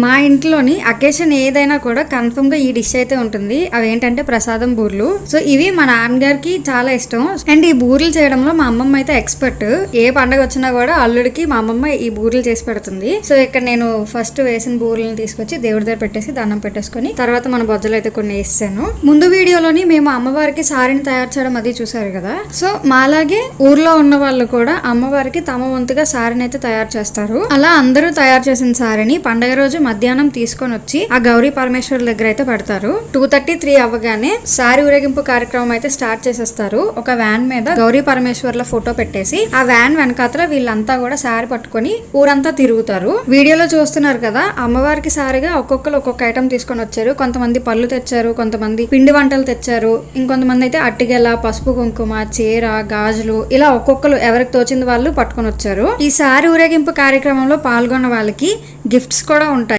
మా ఇంట్లోని అకేషన్ ఏదైనా కూడా కన్ఫర్మ్ గా ఈ డిష్ అయితే ఉంటుంది. అవి ఏంటంటే ప్రసాదం బూర్లు. సో ఇవి మా నాన్నగారికి చాలా ఇష్టం. అండ్ ఈ బూర్లు చేయడంలో మా అమ్మమ్మ అయితే ఎక్స్పర్ట్. ఏ పండగ వచ్చినా కూడా అల్లుడికి మా అమ్మమ్మ ఈ బూర్లు చేసి పెడుతుంది. సో ఇక్కడ నేను ఫస్ట్ వేసిన బూర్లను తీసుకొచ్చి దేవుడి దగ్గర పెట్టేసి దండం పెట్టేసుకుని తర్వాత మన బొజ్జలు అయితే కొన్ని వేసాను. ముందు వీడియోలోని మేము అమ్మవారికి సారీని తయారు చేయడం అది చూసారు కదా. సో మాలాగే ఊర్లో ఉన్న వాళ్ళు కూడా అమ్మవారికి తమ వంతుగా సారీని అయితే తయారు చేస్తారు. అలా అందరూ తయారు చేసిన సారీని పండగ రోజు మధ్యాహ్నం తీసుకొని వచ్చి ఆ గౌరీ పరమేశ్వర్ దగ్గర అయితే పెడతారు. 2:33 అవ్వగానే సారీ ఊరేగింపు కార్యక్రమం అయితే స్టార్ట్ చేసేస్తారు. ఒక వ్యాన్ మీద గౌరీ పరమేశ్వర్ల ఫోటో పెట్టేసి ఆ వ్యాన్ వెనకాతల వీళ్ళంతా కూడా సారీ పట్టుకొని ఊరంతా తిరుగుతారు. వీడియోలో చూస్తున్నారు కదా, అమ్మవారికి సారిగా ఒక్కొక్కరు ఒక్కొక్క ఐటమ్ తీసుకొని వచ్చారు. కొంతమంది పళ్ళు తెచ్చారు, కొంతమంది పిండి వంటలు తెచ్చారు, ఇంకొంతమంది అయితే అట్టిగెల, పసుపు కుంకుమ, చీర, గాజులు ఇలా ఒక్కొక్కరు ఎవరికి తోచింది వాళ్ళు పట్టుకొని వచ్చారు. ఈ సారీ ఊరేగింపు కార్యక్రమంలో పాల్గొన్న వాళ్ళకి గిఫ్ట్స్ కూడా ఉంటాయి.